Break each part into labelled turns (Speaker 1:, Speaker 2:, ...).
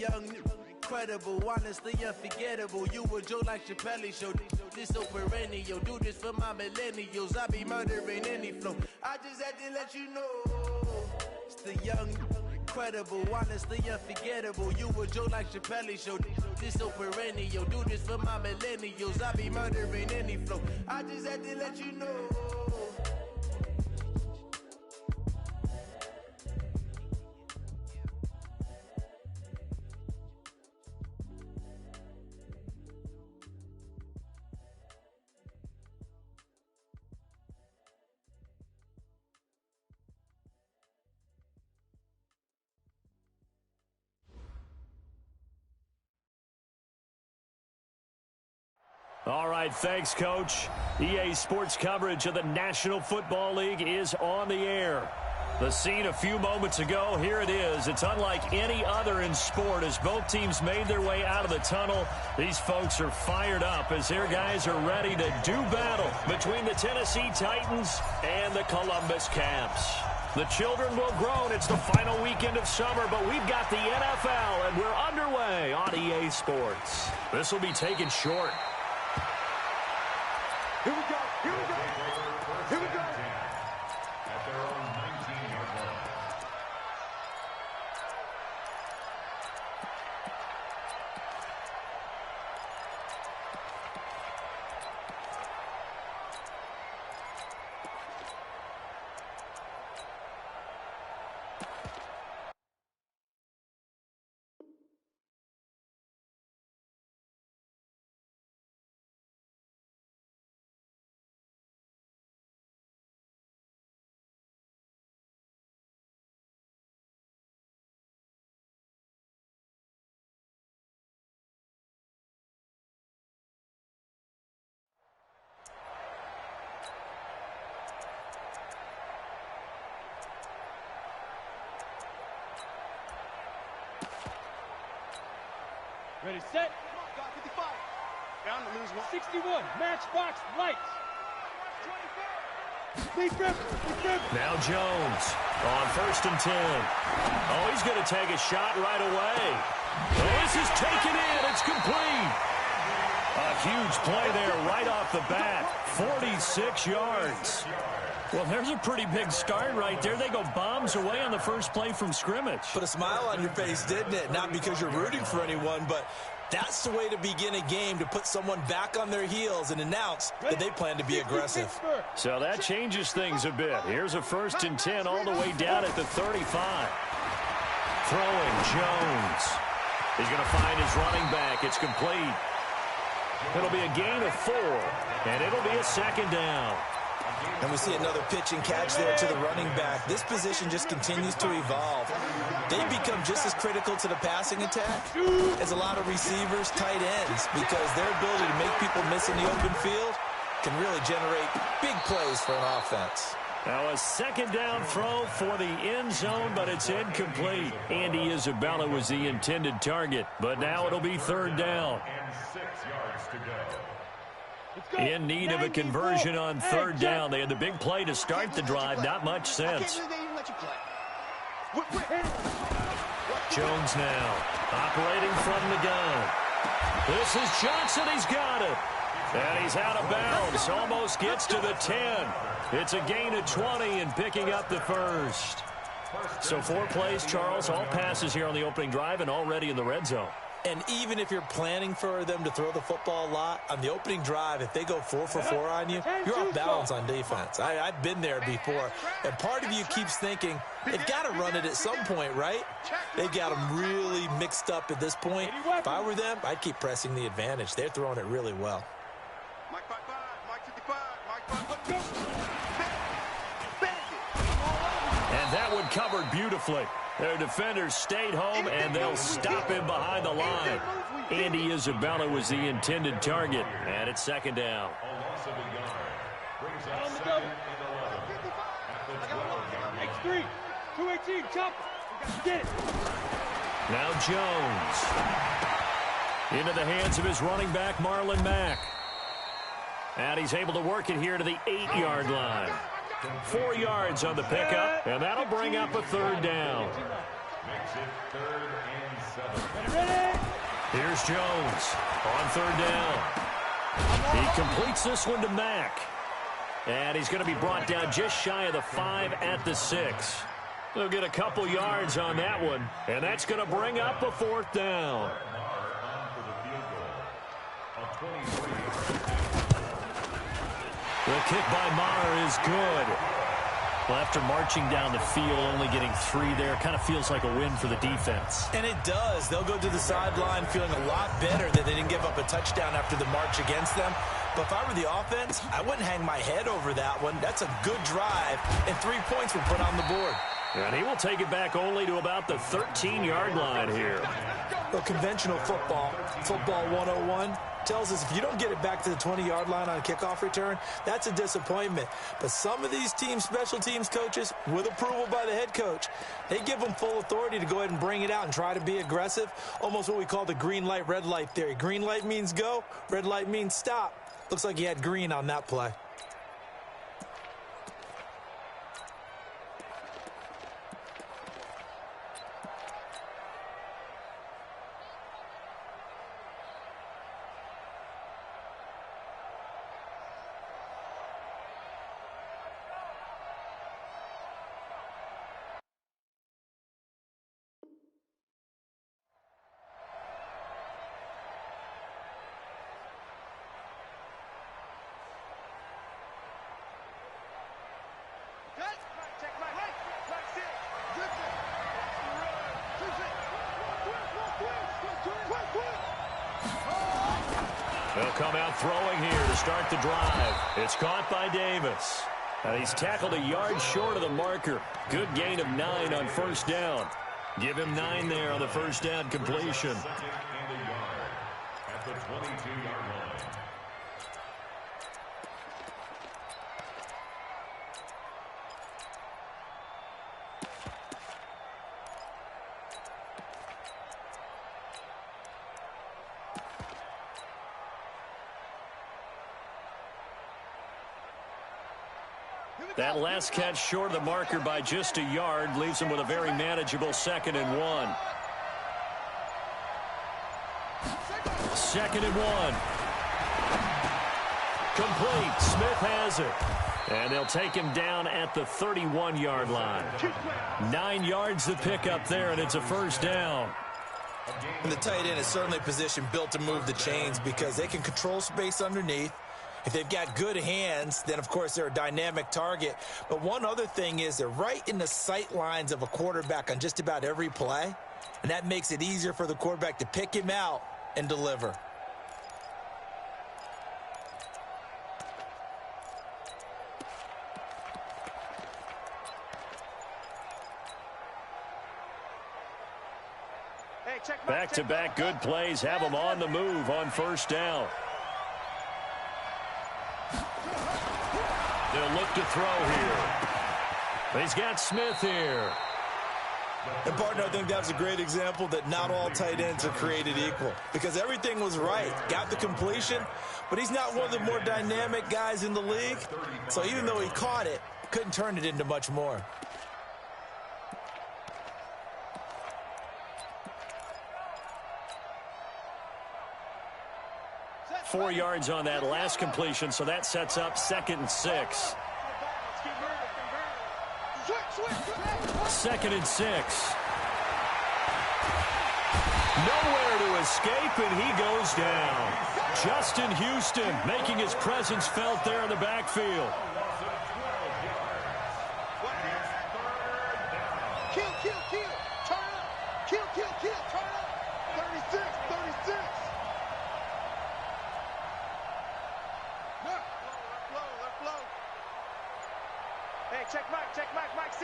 Speaker 1: young, incredible, honestly unforgettable. You a joke like Chappelle Show. This so perennial. Do this for my millennials. I be murdering any flow. I just had to let you know. It's the young, incredible, honestly unforgettable. You a joke like Chappelle Show. This so perennial. Do this for my millennials. I be murdering any flow. I just had to let you know.
Speaker 2: All right, thanks, Coach. EA Sports coverage of the National Football League is on the air. The scene a few moments ago, here it is. It's unlike any other in sport as both teams made their way out of the tunnel. These folks are fired up as their guys are ready to do battle between the Tennessee Titans and the Columbus Camps. The children will groan. It's the final weekend of summer, but we've got the NFL, and we're underway on EA Sports. This will be taken short.
Speaker 3: Here we go, here we go, here we go. At their own 19-yard line.
Speaker 4: Ready, set. Got 55. Down to lose 61. Matchbox lights. 24.
Speaker 2: Now Jones on 1st and 10. Oh, he's going to take a shot right away. Oh, this is taken in. It's complete. A huge play there right off the bat. 46 yards. Well, there's a pretty big start right there. They go bombs away on the first play from scrimmage.
Speaker 5: Put a smile on your face, didn't it? Not because you're rooting for anyone, but that's the way to begin a game, to put someone back on their heels and announce that they plan to be aggressive.
Speaker 2: So that changes things a bit. Here's a 1st and 10 all the way down at the 35. Throwing Jones. He's going to find his running back. It's complete. It'll be a gain of 4, and it'll be a 2nd down.
Speaker 5: And we see another pitch and catch there to the running back. This position just continues to evolve. They become just as critical to the passing attack as a lot of receivers, tight ends, because their ability to make people miss in the open field can really generate big plays for an offense.
Speaker 2: Now a 2nd down throw for the end zone, but it's incomplete. Andy Isabella was the intended target, but now it'll be 3rd down.
Speaker 3: And 6 yards to go.
Speaker 2: In need of a conversion on 3rd down. They had the big play to start the drive. Not much sense. Jones now operating from the gun. This is Johnson. He's got it. And he's out of bounds. Almost gets to the 10. It's a gain of 20 and picking up the 1st. So 4 plays, Charles, all passes here on the opening drive and already in the red zone.
Speaker 5: And even if you're planning for them to throw the football a lot, on the opening drive, if they go 4 for 4 on you, you're off balance on defense. I've been there before. And part of you keeps thinking, they've got to run it at some point, right? They've got them really mixed up at this point. If I were them, I'd keep pressing the advantage. They're throwing it really well.
Speaker 4: Mike 55, Mike 55, Mike 55.
Speaker 2: And that one covered beautifully. Their defenders stayed home, and they'll stop him behind the line. Andy Isabella was the intended target, and it's 2nd down.
Speaker 4: X3, 218, chop. Get it.
Speaker 2: Now Jones. Into the hands of his running back, Marlon Mack. And he's able to work it here to the 8-yard line. 4 yards on the pickup, and that'll bring up a 3rd down.
Speaker 3: Makes it 3rd and 7.
Speaker 4: Ready?
Speaker 2: Here's Jones on 3rd down. He completes this one to Mack. And he's going to be brought down just shy of the 5 at the 6. They'll get a couple yards on that one, and that's going to bring up a 4th down. The kick by Maher is good. Well, after marching down the field, only getting 3 there, kind of feels like a win for the defense.
Speaker 5: And it does. They'll go to the sideline feeling a lot better that they didn't give up a touchdown after the march against them. But if I were the offense, I wouldn't hang my head over that one. That's a good drive, and 3 points were put on the board.
Speaker 2: And he will take it back only to about the 13-yard line here.
Speaker 5: Well, conventional football 101, tells us if you don't get it back to the 20-yard line on a kickoff return, that's a disappointment. But some of these special teams coaches, with approval by the head coach, they give them full authority to go ahead and bring it out and try to be aggressive, almost what we call the green light, red light theory. Green light means go, red light means stop. Looks like he had green on that play.
Speaker 2: They'll come out throwing here to start the drive. It's caught by Davis. And he's tackled a yard short of the marker. Good gain of 9 on 1st down. Give him 9 there on the 1st down completion.
Speaker 3: 2nd and a yard at the 22-yard line.
Speaker 2: That last catch short of the marker by just a yard leaves him with a very manageable 2nd and 1. 2nd and 1. Complete. Smith has it. And they'll take him down at the 31-yard line. 9 yards to pick up there, and it's a 1st down.
Speaker 5: And the tight end is certainly a position built to move the chains because they can control space underneath. If they've got good hands, then, of course, they're a dynamic target. But one other thing is they're right in the sight lines of a quarterback on just about every play, and that makes it easier for the quarterback to pick him out and deliver.
Speaker 2: Back-to-back good plays have him on the move on 1st down. They'll look to throw here. He's got Smith here.
Speaker 5: And, partner, I think that's a great example that not all tight ends are created equal because everything was right. Got the completion, but he's not one of the more dynamic guys in the league. So even though he caught it, couldn't turn it into much more.
Speaker 2: Four yards on that last completion, so that sets up 2nd and 6. 2nd and 6. Nowhere to escape, and he goes down. Justin Houston making his presence felt there in the backfield.
Speaker 4: Kill. Turn up. Kill. Turn up. 36. Let's blow. Hey, check Mike 6. Mike. Let's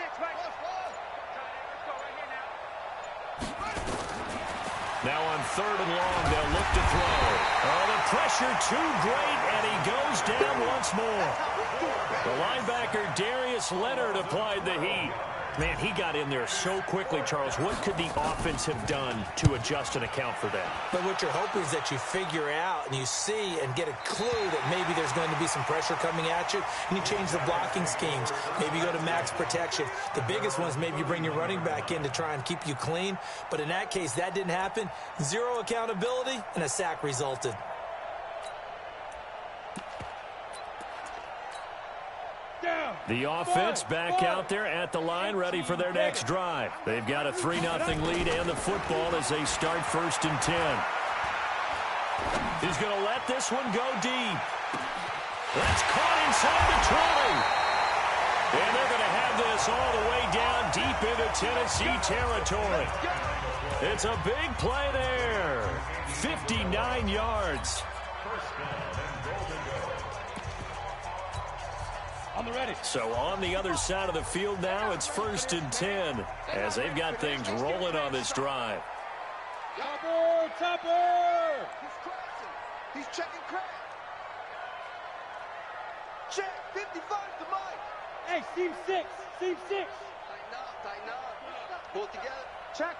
Speaker 4: go right here now.
Speaker 2: Now on 3rd and long, they'll look to throw. Oh, the pressure too great, and he goes down once more. The linebacker, Darius Leonard, applied the heat. Man, he got in there so quickly, Charles. What could the offense have done to adjust and account for that?
Speaker 5: But what you're hoping is that you figure out and you see and get a clue that maybe there's going to be some pressure coming at you, and you change the blocking schemes. Maybe you go to max protection. The biggest one is maybe you bring your running back in to try and keep you clean. But in that case, that didn't happen. Zero accountability, and a sack resulted.
Speaker 2: The offense back out there at the line, ready for their next drive. They've got a 3-0 lead and the football as they start 1st and 10. He's going to let this one go deep. That's caught inside the 20. And they're going to have this all the way down deep into Tennessee territory. It's a big play there. 59 yards. So on the other side of the field now, it's 1st and 10 as they've got things rolling on this drive.
Speaker 4: Topper! He's checking crack. Check, 55 to Mike. Hey, seam 6. Tighten up. Pull it together. Check.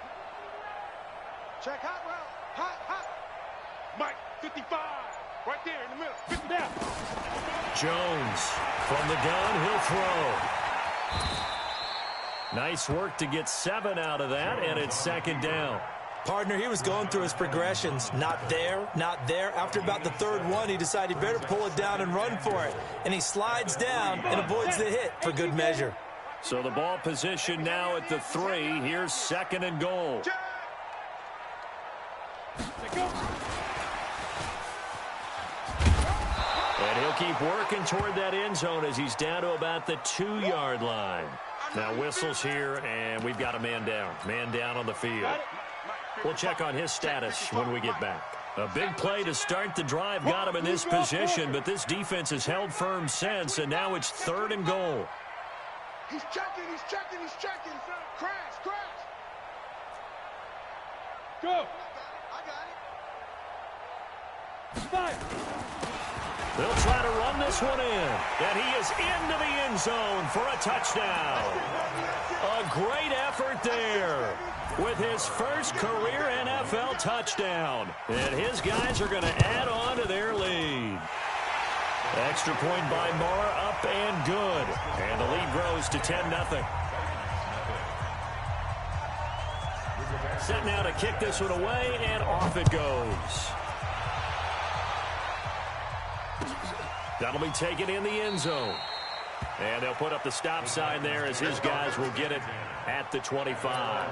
Speaker 4: Hot route. Hot. Mike, 55. Right there in the middle. 50 down.
Speaker 2: Jones from the gun, he'll throw. Nice work to get 7 out of that, and it's 2nd down.
Speaker 5: Partner, he was going through his progressions. Not there. After about the 3rd one, he decided he better pull it down and run for it. And he slides down and avoids the hit for good measure.
Speaker 2: So the ball position now at the 3. Here's 2nd and goal. And he'll keep working toward that end zone as he's down to about the 2-yard line. Now whistles here, and we've got a man down. Man down on the field. We'll check on his status when we get back. A big play to start the drive got him in this position, but this defense has held firm since, and now it's 3rd and goal.
Speaker 4: He's checking. Crash. Go. I got it. 5.
Speaker 2: They'll try to run this one in, and he is into the end zone for a touchdown. A great effort there with his first career NFL touchdown. And his guys are going to add on to their lead. Extra point by Marr, up and good. And the lead grows to 10-0. Set now to kick this one away, and off it goes. That'll be taken in the end zone. And they'll put up the stop sign there as his guys will get it at the 25.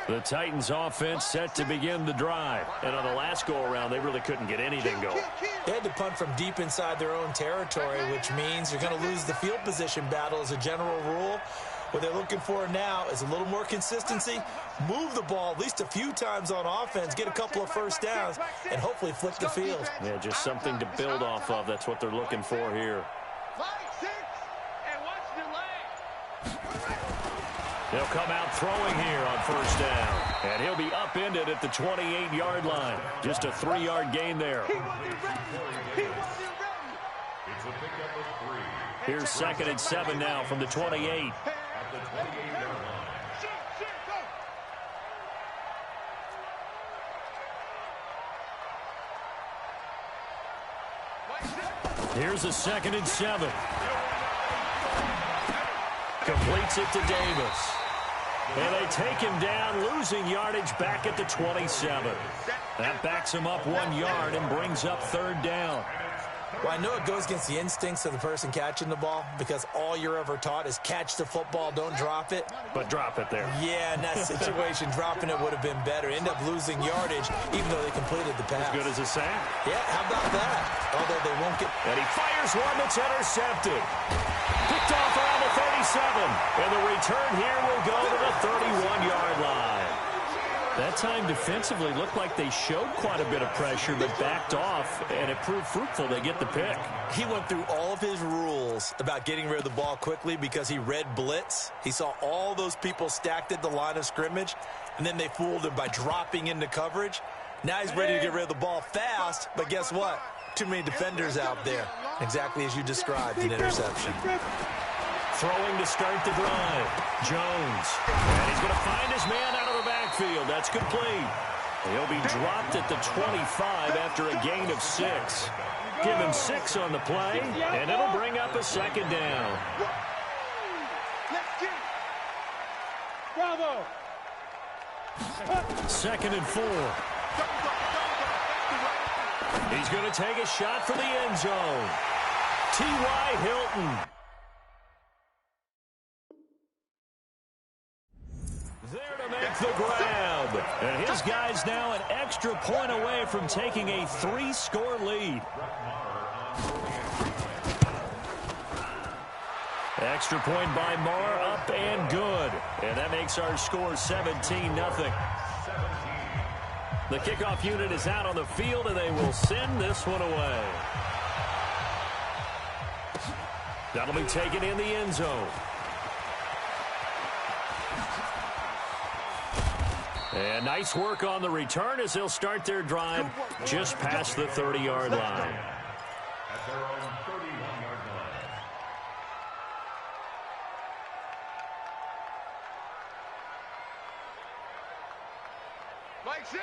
Speaker 2: The Titans offense set to begin the drive. And on the last go-around, they really couldn't get anything going.
Speaker 5: They had to punt from deep inside their own territory, which means you're going to lose the field position battle as a general rule. What they're looking for now is a little more consistency, move the ball at least a few times on offense, get a couple of first downs, and hopefully flip the field.
Speaker 2: Yeah, just something to build off of. That's what they're looking for here. They'll come out throwing here on 1st down. And he'll be upended at the 28-yard line. Just a 3-yard gain there. Here's 2nd and 7 now from the 28. Here's a 2nd and 7. Completes it to Davis. And they take him down, losing yardage back at the 27. That backs him up 1 yard and brings up 3rd down.
Speaker 5: Well, I know it goes against the instincts of the person catching the ball because all you're ever taught is catch the football, don't drop it.
Speaker 2: But drop it there.
Speaker 5: Yeah, in that situation, dropping it would have been better. End up losing yardage, even though they completed the pass.
Speaker 2: As good as a sack.
Speaker 5: Yeah, how about that? Although they won't get...
Speaker 2: And he fires one that's intercepted. Picked off around the 37. And the return here will go to the 31-yard line. That time defensively looked like they showed quite a bit of pressure but backed off, and it proved fruitful. They get the pick.
Speaker 5: He went through all of his rules about getting rid of the ball quickly because he read blitz. He saw all those people stacked at the line of scrimmage, and then they fooled him by dropping into coverage. Now he's ready to get rid of the ball fast, but guess what? Too many defenders out there. Exactly as you described, an interception.
Speaker 2: Throwing to start the drive. Jones. And he's going to find his man out of the backfield. That's complete. He'll be dropped at the 25 after a gain of 6. Give him 6 on the play, and it'll bring up a second down.
Speaker 4: Bravo.
Speaker 2: 2nd and 4. He's going to take a shot for the end zone. T.Y. Hilton. There to make the grab. And his guy's now an extra point away from taking a 3-score lead. Extra point by Marr, up and good. And that makes our score 17-0. The kickoff unit is out on the field, and they will send this one away. That'll be taken in the end zone. And nice work on the return as they'll start their drive just past the 30-yard line.
Speaker 3: At their own 31-yard line.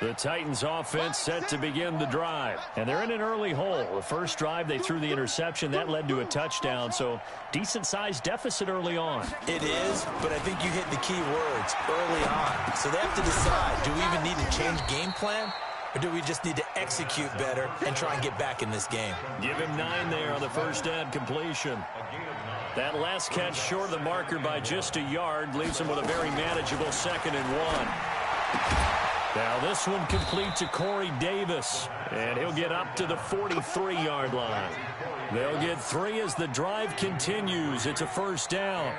Speaker 2: The Titans offense set to begin the drive. And they're in an early hole. The first drive, they threw the interception. That led to a touchdown. So decent-sized deficit early on.
Speaker 5: It is, but I think you hit the key words early on. So they have to decide, do we even need to change game plan? Or do we just need to execute better and try and get back in this game?
Speaker 2: Give him 9 there on the first down completion. That last catch short of the marker by just a yard leaves him with a very manageable 2nd and 1. Now this one complete to Corey Davis, and he'll get up to the 43-yard line. They'll get 3 as the drive continues. It's a first down.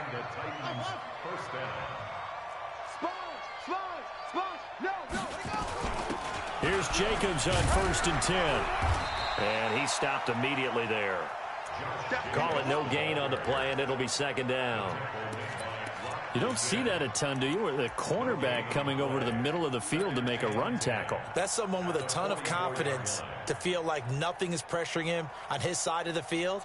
Speaker 2: Here's Jacobs on 1st and 10. And he stopped immediately there. Call it no gain on the play, and it'll be 2nd down. You don't see that a ton, do you? Where the cornerback coming over to the middle of the field to make a run tackle.
Speaker 5: That's someone with a ton of confidence to feel like nothing is pressuring him on his side of the field.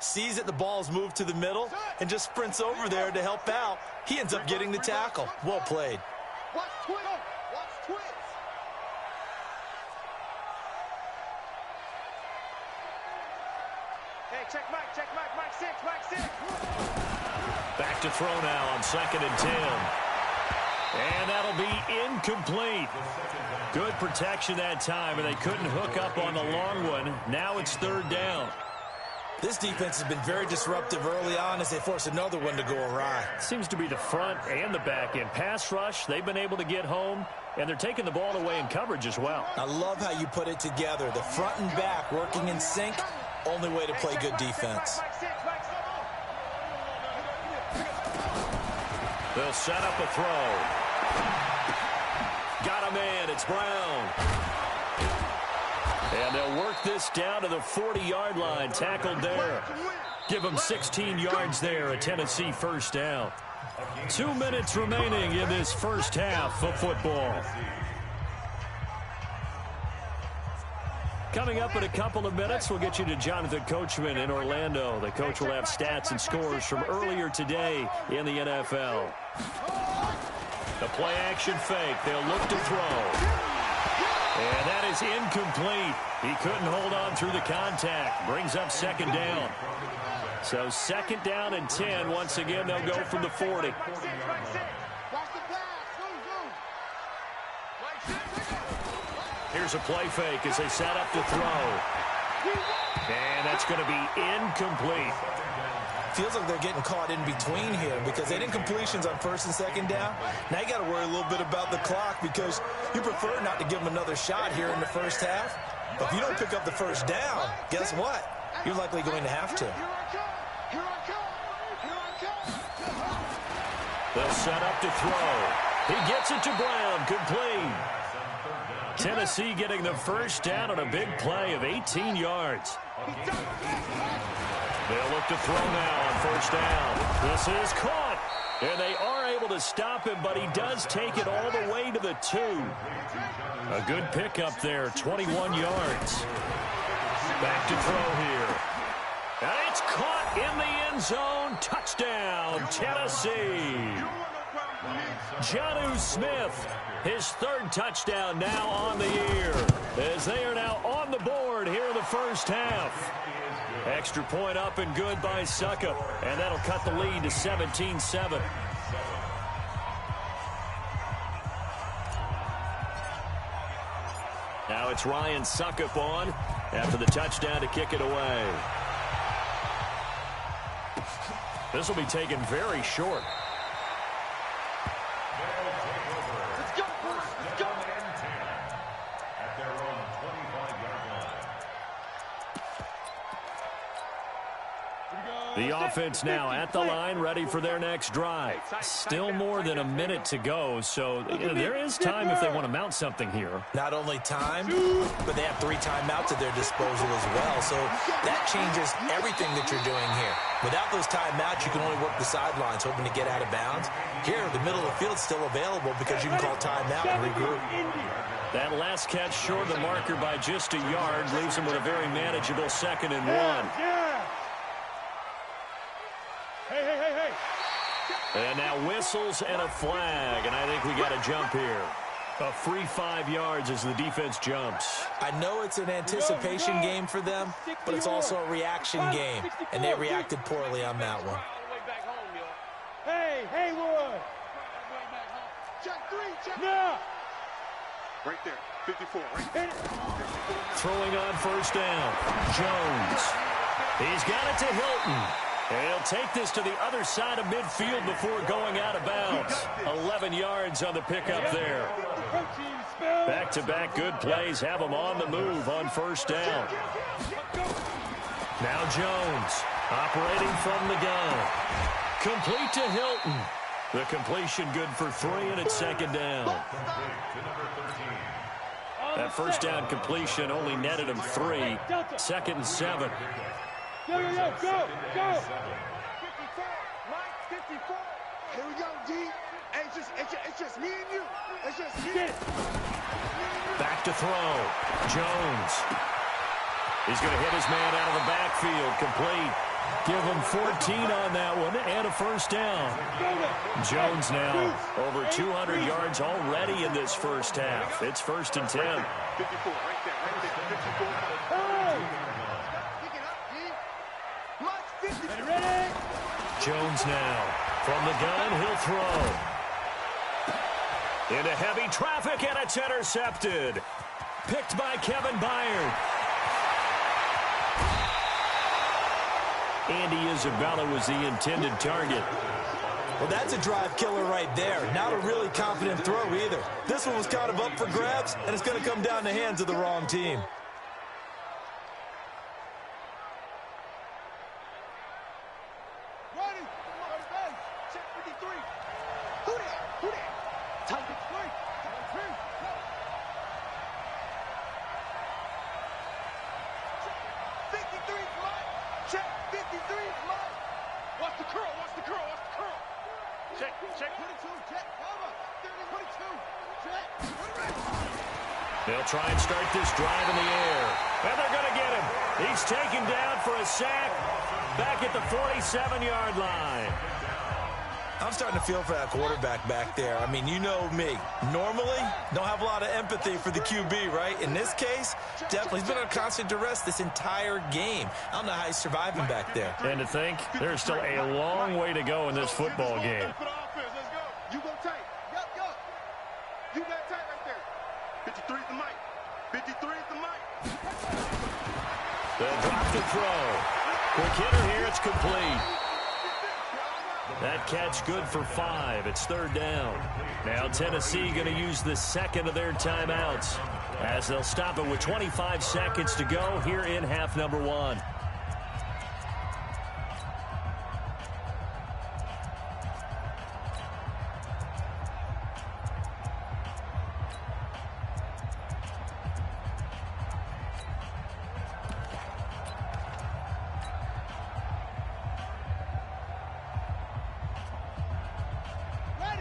Speaker 5: Sees that the ball's moved to the middle and just sprints over there to help out. He ends up getting the tackle. Well played.
Speaker 4: Watch Twitter. Watch Twitch. Hey, check Mike 6, Mike 6.
Speaker 2: Back to throw now on 2nd and 10. And that'll be incomplete. Good protection that time, and they couldn't hook up on the long one. Now it's 3rd down.
Speaker 5: This defense has been very disruptive early on as they force another one to go awry.
Speaker 2: Seems to be the front and the back end. Pass rush, they've been able to get home, and they're taking the ball away in coverage as well.
Speaker 5: I love how you put it together. The front and back working in sync. Only way to play good defense.
Speaker 2: They'll set up a throw. Got a man. It's Brown. And they'll work this down to the 40-yard line. Tackled there. Give them 16 yards there. A Tennessee first down. 2 minutes remaining in this first half of football. Coming up in a couple of minutes, we'll get you to Jonathan Coachman in Orlando. The coach will have stats and scores from earlier today in the NFL. The play action fake. They'll look to throw. And that is incomplete. He couldn't hold on through the contact. Brings up 2nd down. So 2nd down and 10. Once again, they'll go from the 40. Here's a play fake as they set up to throw. And that's going to be incomplete.
Speaker 5: Feels like they're getting caught in between here because they didn't completions on 1st and 2nd down. Now you got to worry a little bit about the clock because you prefer not to give them another shot here in the first half. But if you don't pick up the first down, guess what? You're likely going to have to.
Speaker 2: They'll set up to throw. He gets it to Brown, complete. Tennessee getting the first down on a big play of 18 yards. They'll look to throw now on first down. This is caught, and they are able to stop him, but he does take it all the way to the 2. A good pickup there, 21 yards. Back to throw here. And it's caught in the end zone. Touchdown, Tennessee. Jonnu Smith, his 3rd touchdown now on the year, as they are now on the board here in the first half. Extra point up and good by Succop, and that'll cut the lead to 17-7. Now it's Ryan Succop on after the touchdown to kick it away. This will be taken very short. The offense now at the line, ready for their next drive. Still more than a minute to go, so there is time if they want to mount something here.
Speaker 5: Not only time, but they have 3 timeouts at their disposal as well, so that changes everything that you're doing here. Without those timeouts, you can only work the sidelines, hoping to get out of bounds. Here, the middle of the field is still available because you can call timeout and regroup.
Speaker 2: That last catch short of the marker by just a yard leaves them with a very manageable 2nd and 1. And now whistles and a flag, and I think we got a jump here. A free 5 yards as the defense jumps.
Speaker 5: I know it's an anticipation game for them, but it's also a reaction game, and they reacted poorly on that one.
Speaker 6: Hey, Haywood! Check 3, check now! Right there, 54, right there.
Speaker 2: Throwing on first down, Jones. He's got it to Hilton. And he'll take this to the other side of midfield before going out of bounds. 11 yards on the pickup there. Back-to-back good plays have them on the move on first down. Now Jones operating from the gun. Complete to Hilton. The completion good for 3, and it's 2nd down. That first down completion only netted him 3. 2nd and 7.
Speaker 6: Go! 54, Mike, 54. Here we go, D. It's just me and you. It's just me.
Speaker 2: Back to throw. Jones. He's going to hit his man out of the backfield. Complete. Give him 14 on that one and a first down. Jones now over 200 yards already in this first half. It's 1st and 10.
Speaker 6: 54, right there, 54.
Speaker 2: Jones now from the gun, he'll throw. Into heavy traffic, and it's intercepted. Picked by Kevin Byard. Andy Isabella was the intended target.
Speaker 5: Well, that's a drive killer right there. Not a really confident throw either. This one was kind of up for grabs, and it's going to come down in the hands of the wrong team.
Speaker 2: They'll try and start this drive in the air. And they're going to get him. He's taken down for a sack back at the 47-yard line.
Speaker 5: I'm starting to feel for that quarterback back there. I mean, you know me. Normally, don't have a lot of empathy for the QB, right? In this case, definitely. He's been under constant duress this entire game. I don't know how he's surviving back there.
Speaker 2: And to think, there's still a long way to go in this football game.
Speaker 6: You go tight. Go. You got tight right there. 53 is the mic. 53 is the mic.
Speaker 2: They'll drop the throw. Quick hitter here, it's complete. That catch good for 5. It's 3rd down. Now Tennessee going to use the 2nd of their timeouts as they'll stop it with 25 seconds to go here in half number 1.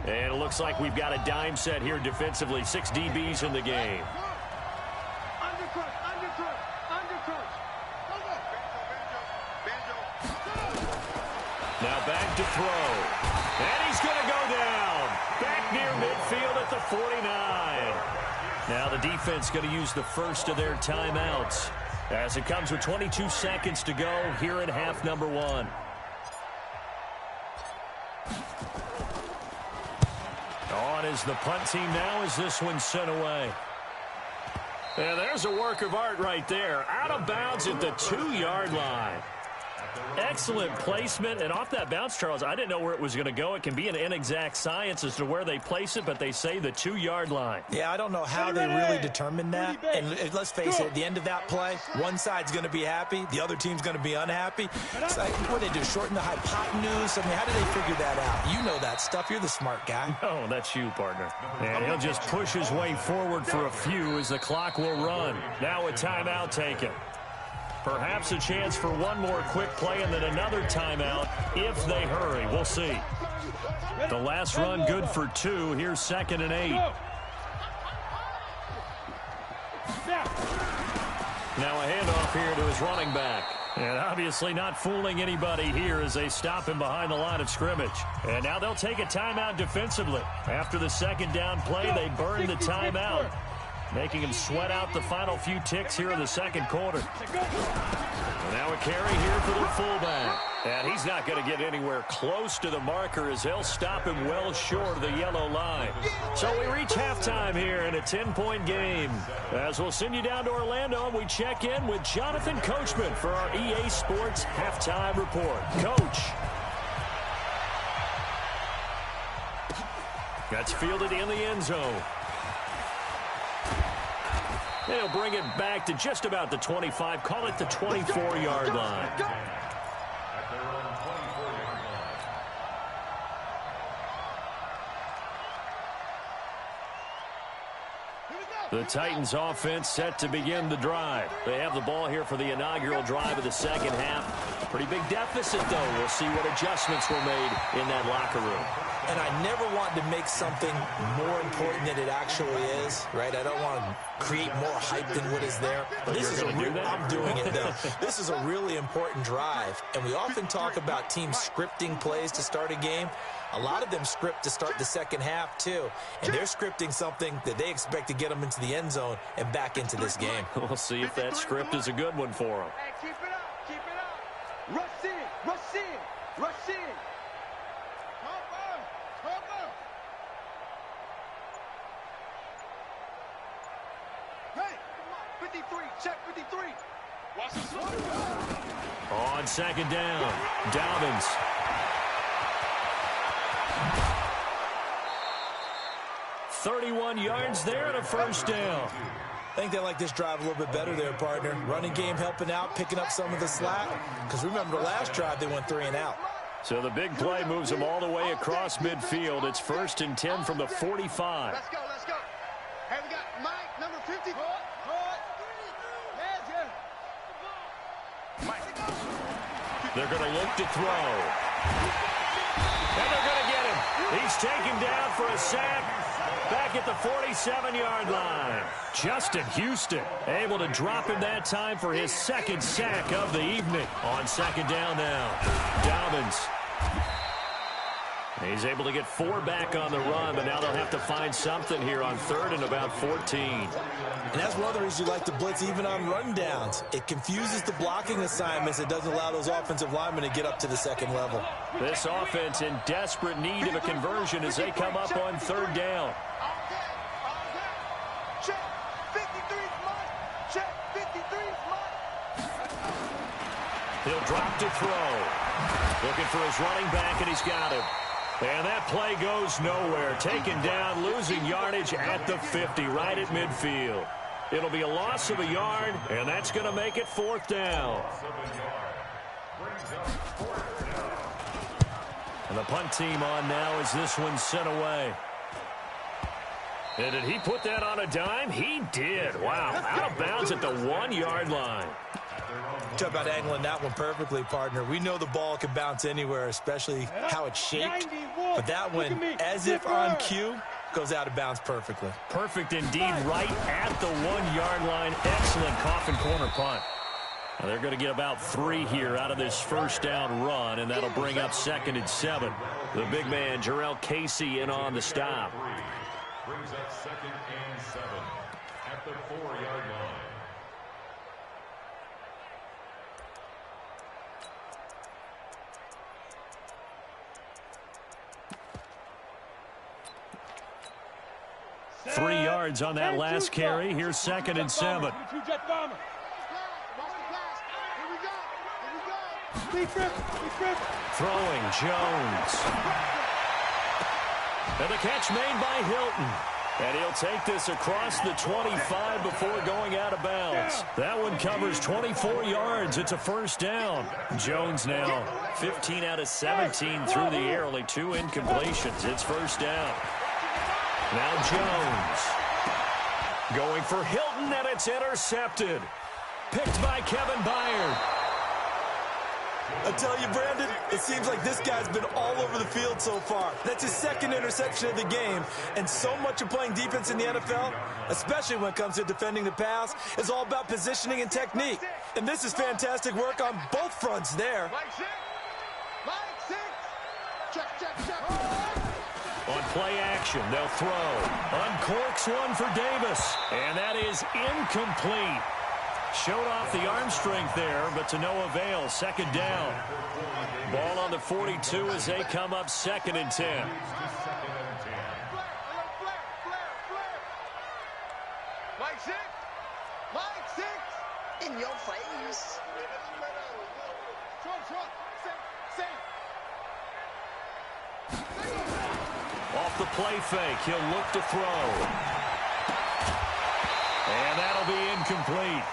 Speaker 2: And it looks like we've got a dime set here defensively. 6 DBs in the game. Now back to throw. And he's going to go down. Back near midfield at the 49. Now the defense going to use the first of their timeouts as it comes with 22 seconds to go here in half number 1. On is the punt team now as this one's sent away. And there's a work of art right there. Out of bounds at the 2-yard line. Excellent placement, and off that bounce, Charles, I didn't know where it was going to go. It can be an inexact science as to where they place it, but they say the 2-yard line.
Speaker 5: Yeah, I don't know how they really determined that. And let's face it, at the end of that play, one side's going to be happy, the other team's going to be unhappy. It's like, what do they do, shorten the hypotenuse? I mean, how do they figure that out? You know that stuff. You're the smart guy.
Speaker 2: No, that's you, partner. And he'll just push his way forward for a few as the clock will run. Now a timeout taken. Perhaps a chance for one more quick play and then another timeout if they hurry. We'll see. The last run good for 2. Here's 2nd and 8. Now a handoff here to his running back. And obviously not fooling anybody here as they stop him behind the line of scrimmage. And now they'll take a timeout defensively. After the second down play, they burn the timeout, making him sweat out the final few ticks here in the second quarter. And now a carry here for the fullback. And he's not going to get anywhere close to the marker as they'll stop him well short of the yellow line. So we reach halftime here in a 10-point game. As we'll send you down to Orlando, and we check in with Jonathan Coachman for our EA Sports Halftime Report. Coach. That's fielded in the end zone. They'll bring it back to just about the 25. Call it the 24-yard line. The Titans offense set to begin the drive. They have the ball here for the inaugural drive of the second half. Pretty big deficit, though. We'll see what adjustments were made in that locker room.
Speaker 5: And I never want to make something more important than it actually is, right? I don't want to create more hype than what is there. But this is I'm doing it, though. This is a really important drive. And we often talk about teams scripting plays to start a game. A lot of them script to start the second half, too. And they're scripting something that they expect to get them into the end zone and back into this game.
Speaker 2: We'll see if that script is a good one for them.
Speaker 4: Hey, keep it up, keep it up. Rush in, rush in, rush in. Hey, 53, check 53. Watch this one.
Speaker 2: On second down, Dobbins. $31 yards there and a first down.
Speaker 5: I think they like this drive a little bit better there, partner. Running game helping out, picking up some of the slack. Because remember, the last drive, they went 3 and out.
Speaker 2: So the big play moves them all the way across midfield. It's 1st and 10 from the 45.
Speaker 6: Let's go, let's go. Hey, we got Mike, number 50.
Speaker 2: They're going to look to throw. And they're going to get him. He's taken down for a sack back at the 47-yard line. Justin Houston able to drop him that time for his second sack of the evening. On second down now, Dobbins. He's able to get 4 back on the run, but now they'll have to find something here on 3rd and about 14.
Speaker 5: And that's one of the reasons you like to blitz even on rundowns. It confuses the blocking assignments. It doesn't allow those offensive linemen to get up to the second level.
Speaker 2: This offense in desperate need of a conversion as they come up on 3rd down.
Speaker 6: Check 53's mine. Check 53's mine.
Speaker 2: He'll drop to throw. Looking for his running back, and he's got him. And that play goes nowhere. Taken down, losing yardage at the 50, right at midfield. It'll be a loss of a yard, and that's going to make it 4th down. And the punt team on now as this one's sent away. And did he put that on a dime? He did. Wow, out of bounds at the 1-yard line.
Speaker 5: Talk about angling that one perfectly, partner. We know the ball can bounce anywhere, especially how it's shaped. But that one, as if on cue, goes out of bounds perfectly.
Speaker 2: Perfect indeed, right at the 1-yard line. Excellent coffin corner punt. Now they're going to get about 3 here out of this first down run, and that'll bring up 2nd and 7. The big man, Jarrell Casey, in on the stop.
Speaker 3: Brings up 2nd and 7 at the 4-yard line.
Speaker 2: Three yards on that last carry. Here's 2nd and 7. Throwing Jones. And the catch made by Hilton. And he'll take this across the 25 before going out of bounds. That one covers 24 yards. It's a first down. Jones now 15 out of 17 through the air. Only 2 incompletions. It's first down. Now Jones. Going for Hilton, and it's intercepted. Picked by Kevin Byard.
Speaker 5: I tell you, Brandon, it seems like this guy's been all over the field so far. That's his 2nd interception of the game. And so much of playing defense in the NFL, especially when it comes to defending the pass, is all about positioning and technique. And this is fantastic work on both fronts there.
Speaker 2: On play action, they'll throw. Uncorks one for Davis. And that is incomplete. Showed off the arm strength there, but to no avail. 2nd down. Ball on the 42 as they come up 2nd and 10.
Speaker 7: In your face.
Speaker 2: Off the play fake, he'll look to throw. And that'll be incomplete.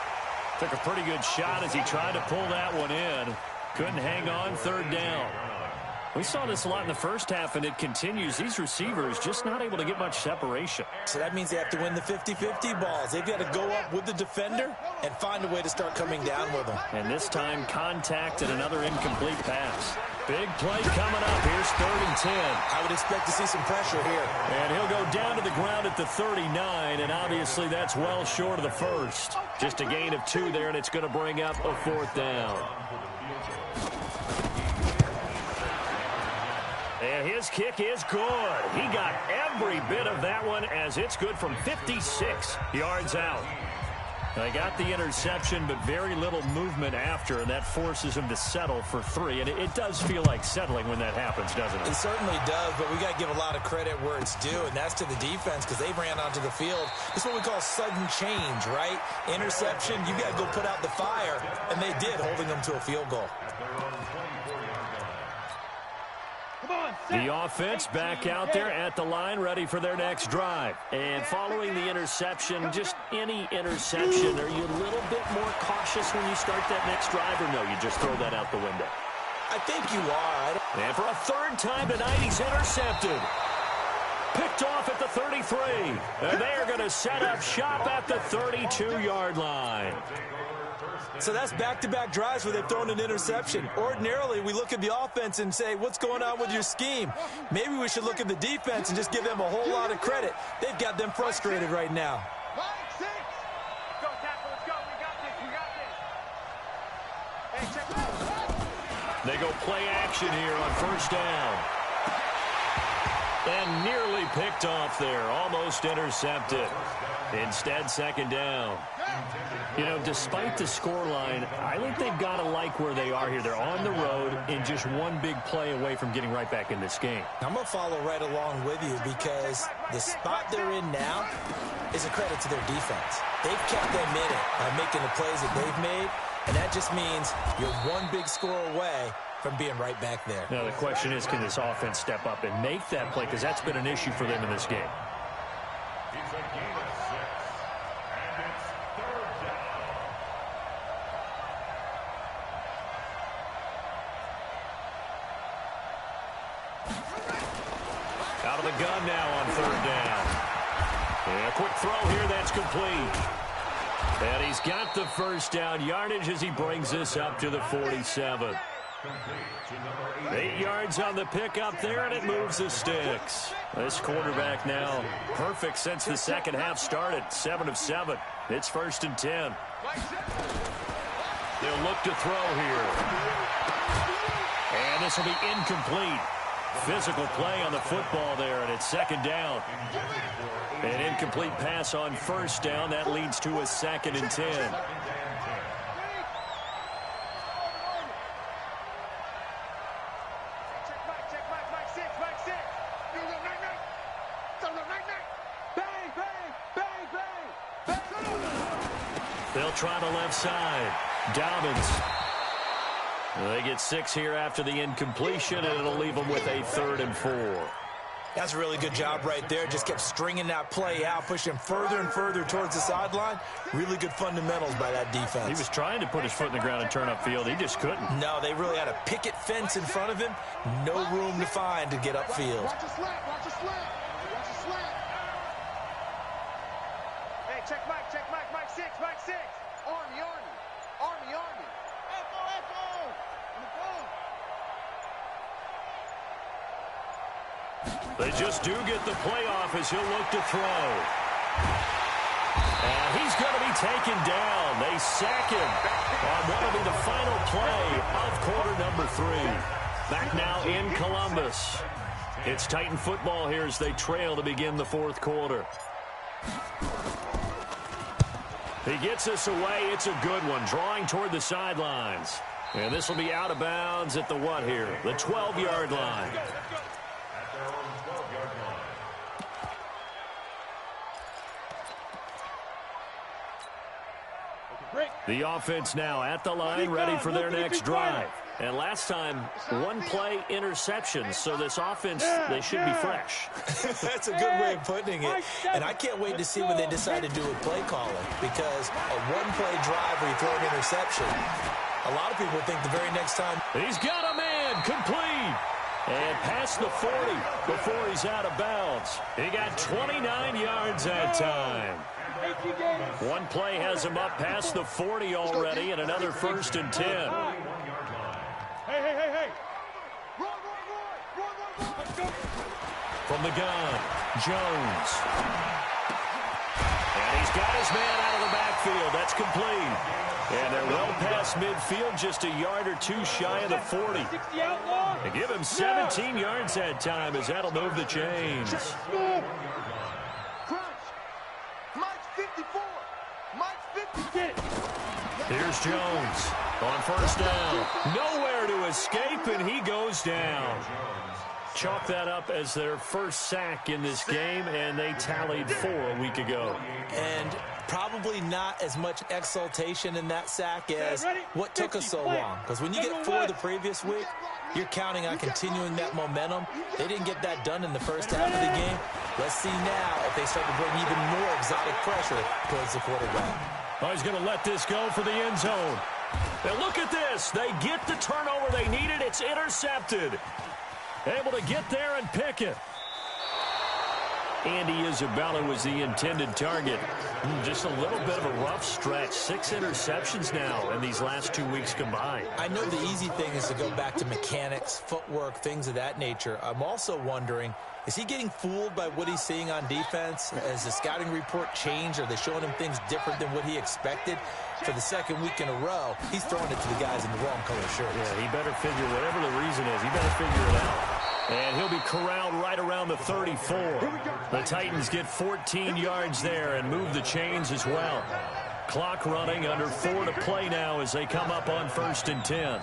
Speaker 2: Took a pretty good shot as he tried to pull that one in. Couldn't hang on. 3rd down. We saw this a lot in the first half, and it continues. These receivers just not able to get much separation.
Speaker 5: So that means they have to win the 50-50 balls. They've got to go up with the defender and find a way to start coming down with them.
Speaker 2: And this time, contact and another incomplete pass. Big play coming up. Here's 3rd and 10.
Speaker 5: I would expect to see some pressure here.
Speaker 2: And he'll go down to the ground at the 39, and obviously that's well short of the first. Just a gain of 2 there, and it's going to bring up a 4th down. And his kick is good. He got every bit of that one as it's good from 56 yards out. They got the interception, but very little movement after, and that forces him to settle for 3. And it does feel like settling when that happens, doesn't it?
Speaker 5: It certainly does, but we got to give a lot of credit where it's due, and that's to the defense because they ran onto the field. It's what we call sudden change, right? Interception, you got to go put out the fire, and they did, holding them to a field goal.
Speaker 2: The offense back out there at the line, ready for their next drive. And following the interception, just any interception, are you a little bit more cautious when you start that next drive, or no, you just throw that out the window?
Speaker 5: I think you are.
Speaker 2: And for a 3rd time tonight, he's intercepted. Picked off at the 33. And they are going to set up shop at the 32-yard line.
Speaker 5: So that's back-to-back drives where they've thrown an interception. Ordinarily, we look at the offense and say, what's going on with your scheme? Maybe we should look at the defense and just give them a whole lot of credit. They've got them frustrated right now.
Speaker 4: Go, tackle, let's go. We got this. Hey, check it out.
Speaker 2: They go play action here on 1st down. And nearly picked off there. Almost intercepted. Instead, 2nd down. You know, despite the scoreline, I think they've got to like where they are here. They're on the road and just one big play away from getting right back in this game.
Speaker 5: I'm going to follow right along with you because the spot they're in now is a credit to their defense. They've kept them in it by making the plays that they've made, and that just means you're one big score away from being right back there.
Speaker 2: Now, the question is, can this offense step up and make that play? Because that's been an issue for them in this game.
Speaker 3: It's a gain of 6, and it's 3rd down.
Speaker 2: Out of the gun now on 3rd down. And a quick throw here, that's complete. And he's got the first down yardage as he brings this up to the 47. 8 yards on the pickup there, and it moves the sticks. This quarterback now perfect since the second half started. 7 of 7. It's 1st and 10. They'll look to throw here. And this will be incomplete. Physical play on the football there, and it's 2nd down. An incomplete pass on 1st down. That leads to a 2nd and 10. They'll try the left side. Dobbins. They get 6 here after the incompletion, and it'll leave them with a 3rd and 4.
Speaker 5: That's a really good job right there. Just kept stringing that play out, pushing further and further towards the sideline. Really good fundamentals by that defense.
Speaker 2: He was trying to put his foot in the ground and turn upfield. He just couldn't.
Speaker 5: No, they really had a picket fence in front of him. No room to find to get upfield.
Speaker 6: Watch a slant. Watch a slant. Watch a slant.
Speaker 4: Hey, check Mike. Mike 6.
Speaker 6: Army. Echo.
Speaker 2: They just do get the playoff as he'll look to throw. And he's going to be taken down. They sack him on what will be the final play of quarter number 3. Back now in Columbus. It's Titan football here as they trail to begin the 4th quarter. He gets us away. It's a good one, drawing toward the sidelines. And this will be out of bounds at the what here? The 12-yard line. The offense now at the line, ready for their next drive. And last time, 1 play interception. So this offense, they should be fresh.
Speaker 5: That's a good way of putting it. And I can't wait to see what they decide to do with play calling, because a 1-play drive where you throw an interception, a lot of people think the very next time.
Speaker 2: He's got a man, complete. And past the 40 before he's out of bounds. He got 29 yards that time. 1 play has him up past the 40 already, and another 1st and 10.
Speaker 6: Hey. Run.
Speaker 2: From the gun, Jones. And he's got his man out of the backfield. That's complete. And they're well past midfield, just a yard or 2 shy of the 40. They give him 17 yards that time as that'll move the chains. Here's Jones on 1st down. Nowhere to escape, and he goes down. Chalk that up as their first sack in this game, and they tallied 4 a week ago.
Speaker 5: And probably not as much exultation in that sack as what took us so long. Because when you get 4 the previous week, you're counting on continuing that momentum. They didn't get that done in the first half of the game. Let's see now if they start to bring even more exotic pressure towards the quarterback.
Speaker 2: Oh, he's going to let this go for the end zone. And look at this. They get the turnover they needed. It's intercepted. Able to get there and pick it. Andy Isabella was the intended target. Just a little bit of a rough stretch. 6 interceptions now in these last 2 weeks combined.
Speaker 5: I know the easy thing is to go back to mechanics, footwork, things of that nature. I'm also wondering, is he getting fooled by what he's seeing on defense? Has the scouting report changed? Are they showing him things different than what he expected? For the 2nd week in a row, he's throwing it to the guys in the wrong color shirts.
Speaker 2: Yeah, he better figure, whatever the reason is, he better figure it out. And he'll be corralled right around the 34. The Titans get 14 yards there and move the chains as well. Clock running, under 4 to play now as they come up on 1st and 10.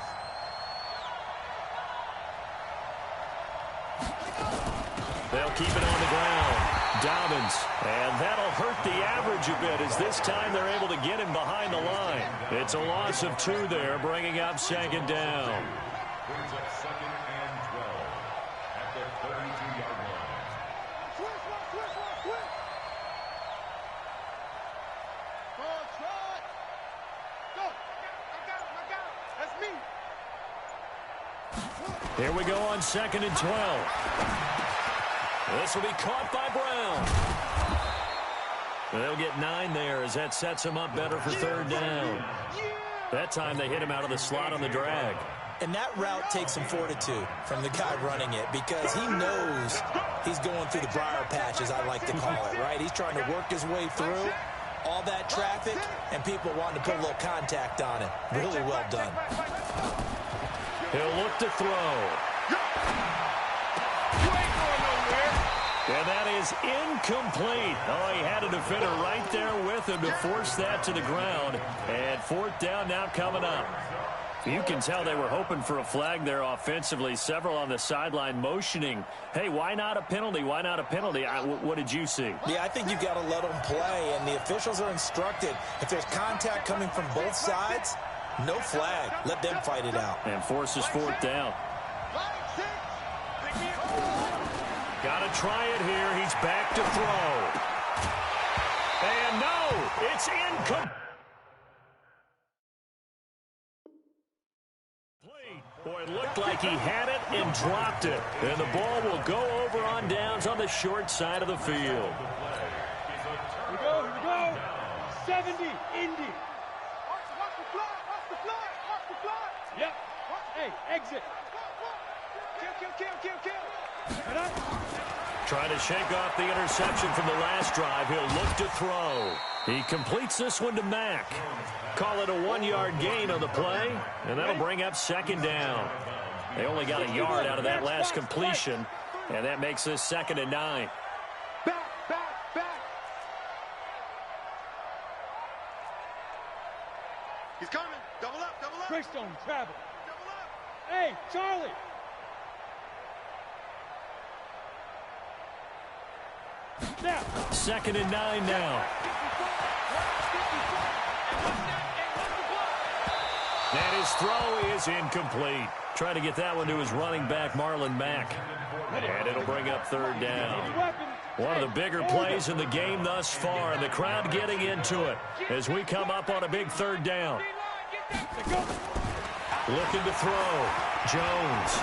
Speaker 2: They'll keep it on the ground. Dobbins. And that'll hurt the average a bit as this time they're able to get him behind the line. It's a loss of 2 there, bringing up 2nd down.
Speaker 3: Brings up 2nd and 12 at the 32-yard line.
Speaker 6: Switch. Go. I got him. That's me.
Speaker 2: Here we go on 2nd and 12. This will be caught by Brown. They'll get 9 there as that sets them up better for third down. That time they hit him out of the slot on the drag.
Speaker 5: And that route takes some fortitude from the guy running it because he knows he's going through the briar patch, as I like to call it, right? He's trying to work his way through all that traffic, and people wanting to put a little contact on it. Really well done.
Speaker 2: He'll look to throw.
Speaker 4: You ain't going nowhere.
Speaker 2: And that is incomplete. Oh, he had a defender right there with him to force that to the ground. And fourth down now coming up. You can tell they were hoping for a flag there offensively. Several on the sideline motioning, hey, why not a penalty? Why not a penalty? What did you see?
Speaker 5: Yeah, I think you've got to let them play, and the officials are instructed. If there's contact coming from both sides, no flag. Let them fight it out.
Speaker 2: And forces fourth down. Got to try it here. He's back to throw. And no, it's incomplete. Boy, it looked like he had it and dropped it. And the ball will go over on downs on the short side of the field.
Speaker 4: Here we go. 70, Indy.
Speaker 6: Watch the fly.
Speaker 4: Yep. Hey, exit. Kill. Right up.
Speaker 2: Trying to shake off the interception from the last drive. He'll look to throw. He completes this one to Mack. Call it a 1-yard gain on the play, and that'll bring up second down. They only got a yard out of that last completion, and that makes this 2nd and 9.
Speaker 6: Back. He's coming. Double up.
Speaker 4: Greystone, travel.
Speaker 6: Double up.
Speaker 4: Hey, Charlie. Now.
Speaker 2: 2nd and 9 now. And his throw is incomplete. Trying to get that one to his running back, Marlon Mack. And it'll bring up third down. One of the bigger plays in the game thus far, and the crowd getting into it as we come up on a big third down. Looking to throw. Jones.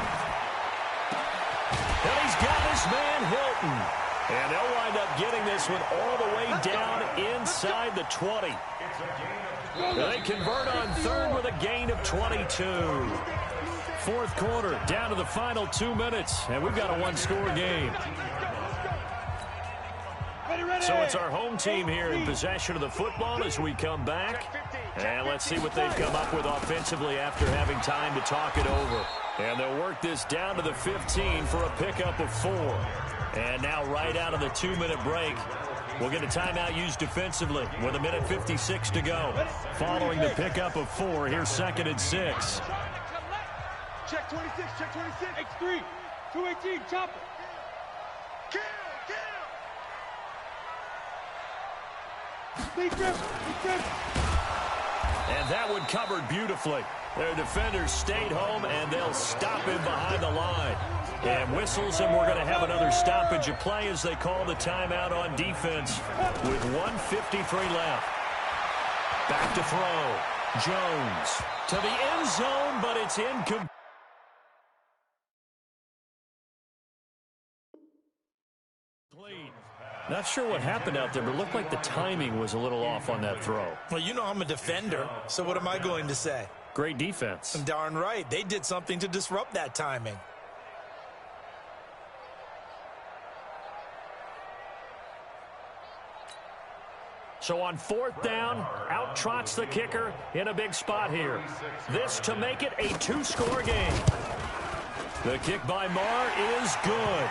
Speaker 2: And he's got his man Hilton. And they'll wind up getting this one all the way down inside the 20. They convert on third with a gain of 22. Fourth quarter, down to the final 2 minutes, and we've got a one-score game. So it's our home team here in possession of the football as we come back. And let's see what they've come up with offensively after having time to talk it over. And they'll work this down to the 15 for a pickup of 4. And now right out of the 2-minute break, we'll get a timeout used defensively with 1:56 to go. Following the pickup of 4, here's 2nd and 6.
Speaker 6: Check 26.
Speaker 4: X3, 218, chopper.
Speaker 6: Kill.
Speaker 4: Big grip.
Speaker 2: And that one covered beautifully. Their defenders stayed home, and they'll stop him behind the line. And whistles, and we're going to have another stoppage of play as they call the timeout on defense with 1:53 left. Back to throw. Jones to the end zone, but it's incomplete. Not sure what happened out there, but it looked like the timing was a little off on that throw.
Speaker 5: Well, you know I'm a defender, so what am I going to say?
Speaker 2: Great defense.
Speaker 5: Darn right. They did something to disrupt that timing.
Speaker 2: So on fourth down, out trots the kicker in a big spot here. This to make it a 2-score game. The kick by Marr is good.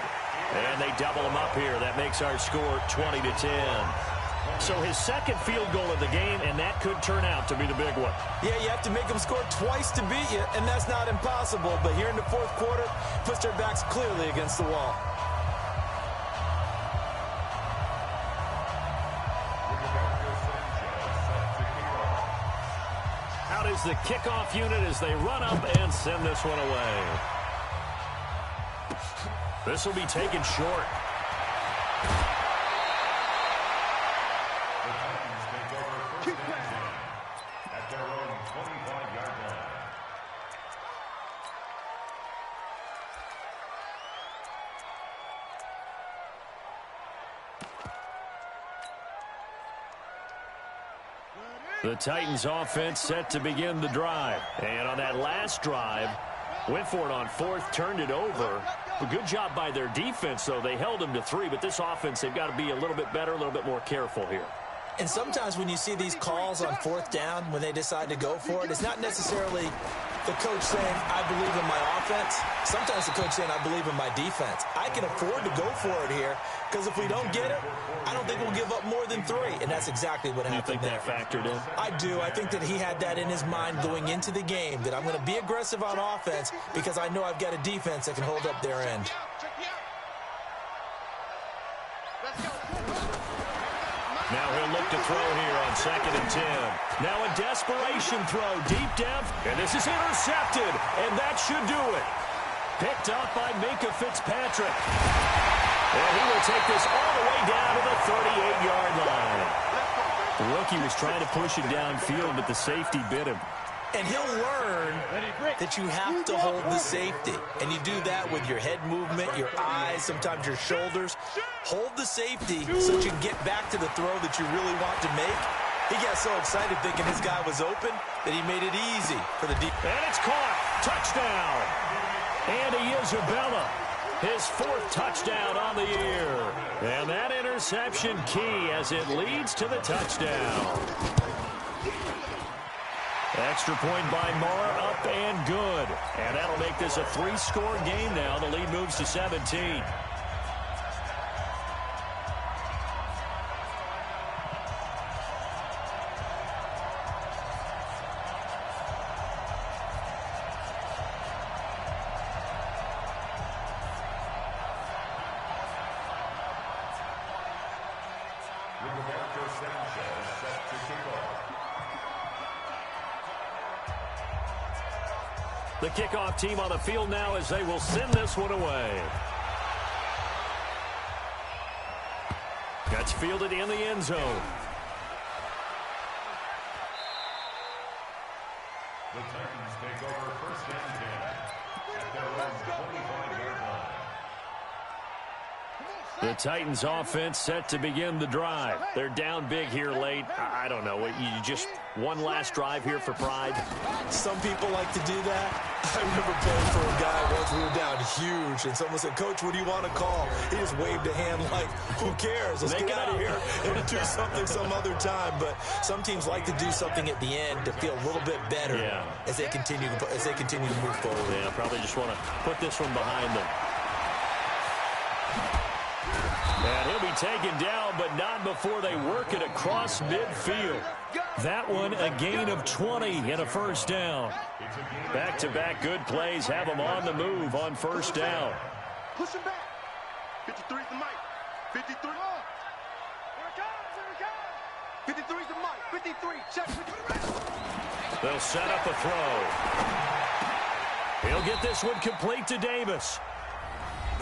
Speaker 2: And they double him up here. That makes our score 20-10. So his second field goal of the game, and that could turn out to be the big one.
Speaker 5: Yeah, you have to make them score twice to beat you, and that's not impossible. But here in the fourth quarter, puts their backs clearly against the wall.
Speaker 2: Out is the kickoff unit as they run up and send this one away. This will be taken short.
Speaker 3: At their own 25-yard line.
Speaker 2: The Titans offense set to begin the drive. And on that last drive, went for it on fourth, turned it over. A good job by their defense, though. They held them to 3, but this offense, they've got to be a little bit better, a little bit more careful here.
Speaker 5: And sometimes when you see these calls on fourth down, when they decide to go for it, it's not necessarily the coach saying, I believe in my offense. Sometimes the coach saying, I believe in my defense. I can afford to go for it here, because if we don't get it, I don't think we'll give up more than 3. And that's exactly what happened there.
Speaker 2: You think that factored in?
Speaker 5: I do. I think that he had that in his mind going into the game, that I'm going to be aggressive on offense because I know I've got a defense that can hold up their end.
Speaker 2: Now he'll look to throw here on 2nd and 10. Now a desperation throw deep down, and this is intercepted, and that should do it. Picked up by Mb5 Fitzpatrick. And he will take this all the way down to the 38-yard line. The rookie was trying to push it downfield, but the safety bit him.
Speaker 5: And he'll learn that you have to hold the safety. And you do that with your head movement, your eyes, sometimes your shoulders. Hold the safety so that you can get back to the throw that you really want to make. He got so excited thinking his guy was open that he made it easy for the deep.
Speaker 2: And it's caught. Touchdown. Andy Isabella, his 4th touchdown on the year. And that interception key as it leads to the touchdown. Extra point by Marr, up and good. And that'll make this a 3-score game now. The lead moves to 17.
Speaker 3: Mb5 Szn2 set to kick off.
Speaker 2: The kickoff team on the field now as they will send this one away. That's fielded in the end zone.
Speaker 3: The Titans take over 1st and 10 at their own 25-yard line.
Speaker 2: The Titans offense set to begin the drive. They're down big here late. I don't know. You just one last drive here for pride?
Speaker 5: Some people like to do that. I remember playing for a guy once. We were down huge, and someone said, Coach, what do you want to call? He just waved a hand like, who cares? Let's get out of here and do something some other time. But some teams like to do something at the end to feel a little bit better as they continue to move forward.
Speaker 2: Yeah, probably just want to put this one behind them. And he'll be taken down, but not before they work it across midfield. That one a gain of 20 and a 1st down. Back-to-back good plays have them on the move on 1st down.
Speaker 6: Push him back. 53's the mic. 53. Here it comes. 53's the mic. 53. Check. 53.
Speaker 2: They'll set up a throw. He'll get this one complete to Davis.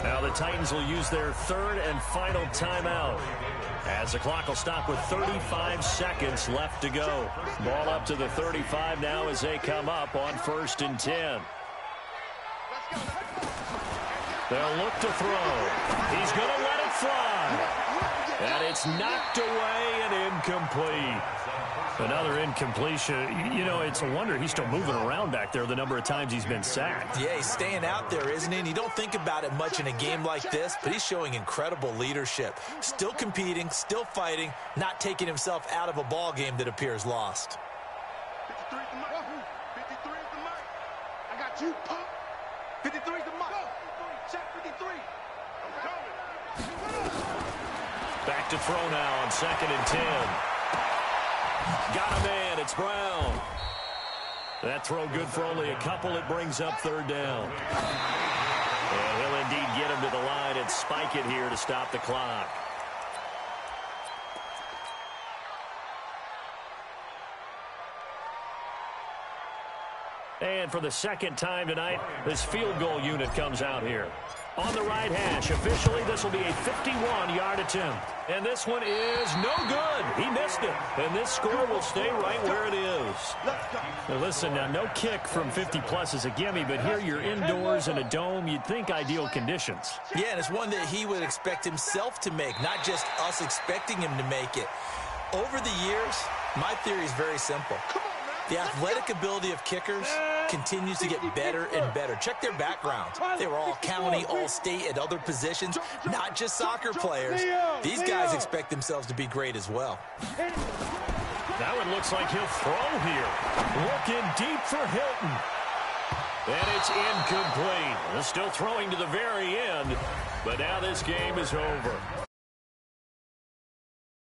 Speaker 2: Now the Titans will use their 3rd and final timeout as the clock will stop with 35 seconds left to go. Ball up to the 35 now as they come up on 1st and 10. They'll look to throw. He's going to let it fly. And it's knocked away and incomplete. Another incompletion. You know, it's a wonder he's still moving around back there the number of times he's been sacked.
Speaker 5: Yeah, he's staying out there, isn't he? And you don't think about it much in a game like this, but he's showing incredible leadership. Still competing, still fighting, not taking himself out of a ball game that appears lost.
Speaker 6: 53's the mic. 53's the mic. I got you, punk. 53's the mic. Check 53. I'm coming.
Speaker 2: Back to throw now on 2nd and 10. Got a man. It's Brown. That throw good for only a couple. It brings up 3rd down. And he'll indeed get him to the line and spike it here to stop the clock. And for the 2nd time tonight, this field goal unit comes out here. On the right hash, officially, this will be a 51-yard attempt. And this one is no good. He missed it. And this score will stay right where it is. Now listen, now no kick from 50-plus is a gimme, but here you're indoors in a dome. You'd think ideal conditions.
Speaker 5: Yeah, and it's one that he would expect himself to make, not just us expecting him to make it. Over the years, My theory is very simple. The athletic ability of kickers continues to get better and better. Check their backgrounds. They were all county, all state, at other positions, not just soccer players. These guys expect themselves to be great as well.
Speaker 2: Now it looks like he'll throw here. Looking deep for Hilton. And it's incomplete. They're still throwing to the very end, but now this game is over.